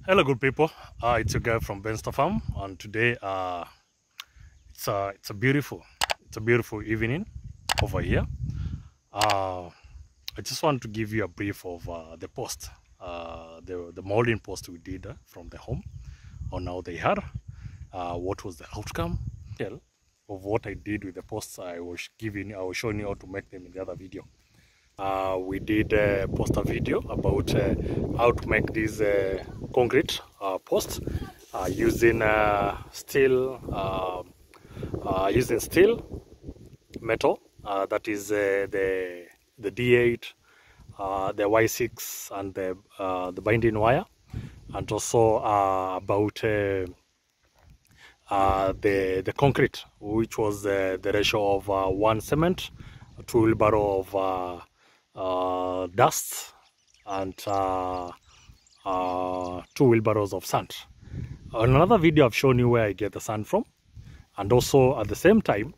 Hello, good people. It's your guy from Benster Farm, and today it's a beautiful evening over here. I just want to give you a brief of the post, the molding post we did from the home on how they had. What was the outcome? Tell of what I did with the posts. I was showing you how to make them in the other video. We did post a video about how to make these concrete posts using steel, metal. That is the D8, the Y6, and the binding wire, and also about the concrete, which was the ratio of 1 cement, 2 wheelbarrow of dust, and 2 wheelbarrows of sand. On another video I've shown you where I get the sand from, and also at the same time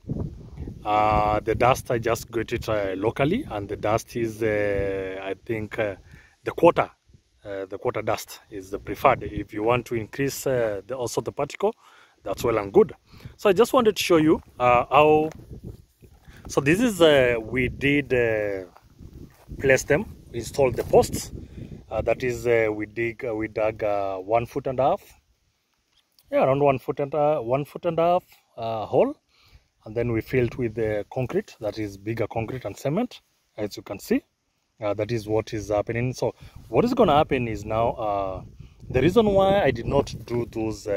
the dust I just got it locally, and the dust is I think the quarter dust is the preferred. If you want to increase also the particle, that's well and good. So I just wanted to show you how. So this is we did place them, install the posts. That is we dug 1.5 foot, yeah, around 1 foot and 1.5 foot hole, and then we filled with the concrete, that is bigger concrete and cement, as you can see. That is what is happening. So what is going to happen is now the reason why I did not do those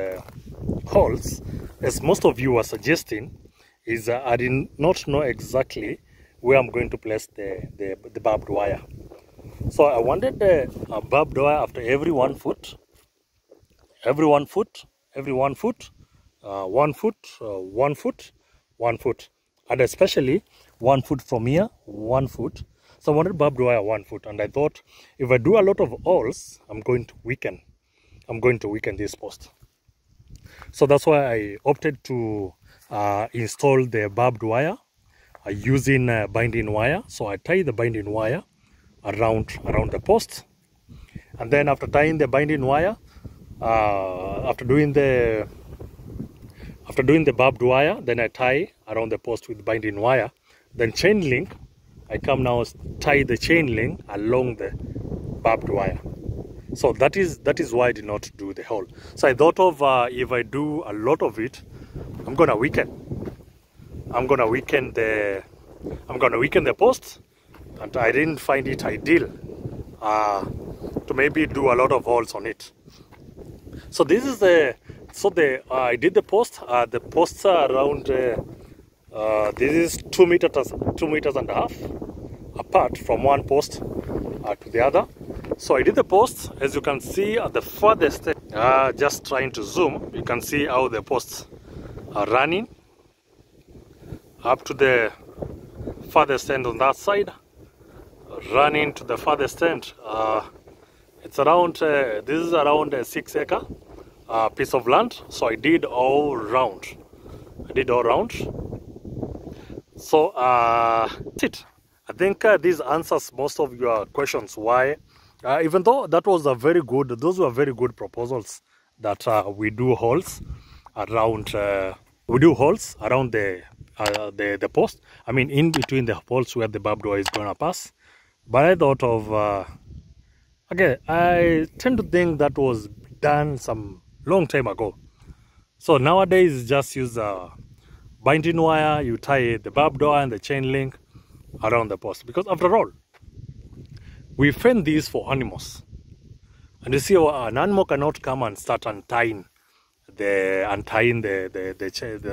holes, as most of you are suggesting, is I did not know exactly where I'm going to place the barbed wire. So I wanted a barbed wire after every 1 foot, every 1 foot, every 1 foot, 1 foot, 1 foot, 1 foot, and especially 1 foot from here, 1 foot. So I wanted barbed wire 1 foot, and I thought if I do a lot of holes, I'm going to weaken this post. So that's why I opted to install the barbed wire using binding wire. So I tie the binding wire around the post, and then after tying the binding wire, after doing the barbed wire, then I tie around the post with binding wire. Then chain link, I come now tie the chain link along the barbed wire. So that is why I did not do the hole. So I thought of if I do a lot of it, I'm gonna weaken the post, and I didn't find it ideal to maybe do a lot of holes on it. So this is I did the post. The posts are around this is 2 meters and a half apart from one post to the other. So I did the posts, as you can see at the farthest, just trying to zoom, you can see how the posts are running up to the farthest end on that side, running to the farthest end. It's around this is around a 6 acre piece of land. So I did all round. So that's it. I think this answers most of your questions. Why, even though that was those were very good proposals, that we do holes around. We do holes around the post. I mean, in between the holes where the barbed wire is gonna pass. But I thought of okay, I tend to think that was done some long time ago. So nowadays, just use binding wire. You tie the barbed wire and the chain link around the post, because after all, we fence these for animals, and you see, an animal cannot come and start untying the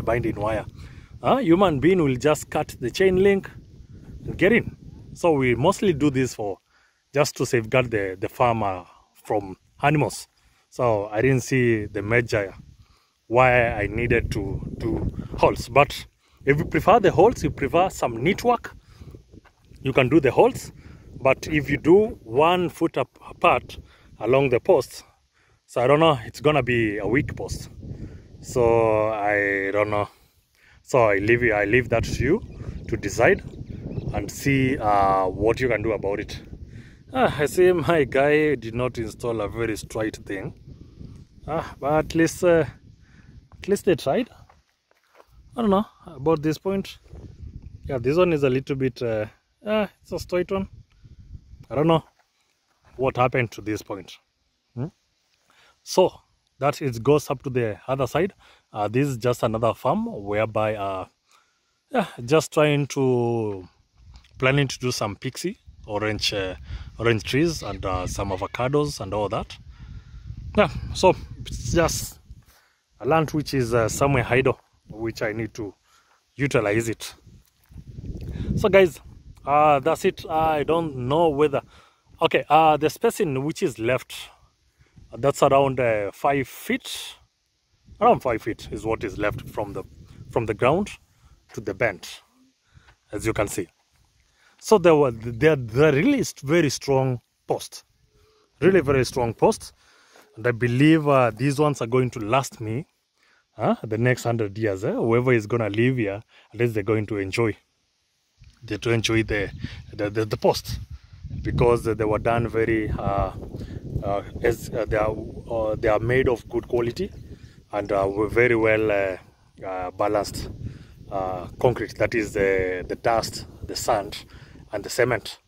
binding wire. Human being will just cut the chain link and get in. So we mostly do this for just to safeguard the farmer from animals. So I didn't see the major why I needed to do holes. But if you prefer the holes, you prefer some neat work, you can do the holes. But if you do 1 foot apart along the post, so I don't know, it's gonna be a weak post. So I don't know. So I leave that to you to decide and see what you can do about it. I see my guy did not install a very straight thing. But at least they tried. I don't know about this point. Yeah, this one is a little bit it's a straight one. I don't know what happened to this point. So that it goes up to the other side. This is just another farm whereby just planning to do some pixie orange trees and some avocados and all that. Yeah, so it's just a land which is somewhere idle, which I need to utilize it. So guys, that's it. I don't know whether the spacing which is left, that's around 5 feet. Around 5 feet is what is left from the ground to the bench, as you can see. So they're really very strong posts, really very strong posts, and I believe these ones are going to last me the next 100 years. Whoever is gonna live here, at least they're going to enjoy. The posts, because they were done very they are made of good quality and were very well balanced concrete. That is the dust, the sand, and the cement.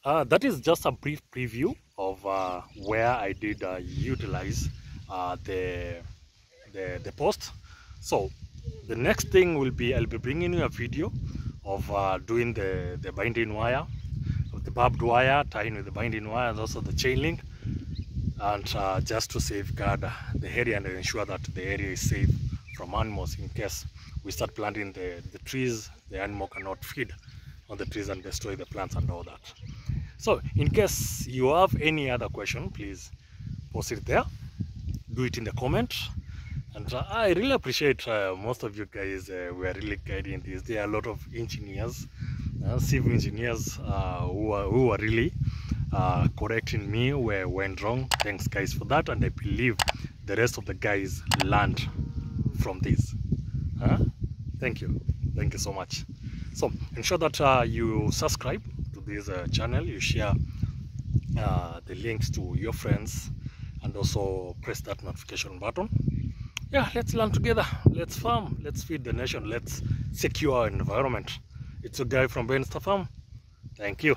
That is just a brief preview of where I did utilize the post. So the next thing will be I'll be bringing you a video of doing the binding wire, of the barbed wire, tying with the binding wire, and also the chain link, and just to safeguard the area and ensure that the area is safe from animals in case we start planting the trees. The animal cannot feed on the trees and destroy the plants and all that. So in case you have any other question, please post it there, do it in the comment. And I really appreciate most of you guys were really guiding this. There are a lot of engineers, civil engineers who are really correcting me where I went wrong. Thanks guys for that, and I believe the rest of the guys learned from this. Thank you so much. So ensure that you subscribe to this channel, you share the links to your friends, and also press that notification button. Yeah, let's learn together, let's farm, let's feed the nation, let's secure our environment. It's a guy from Benster Farm. Thank you.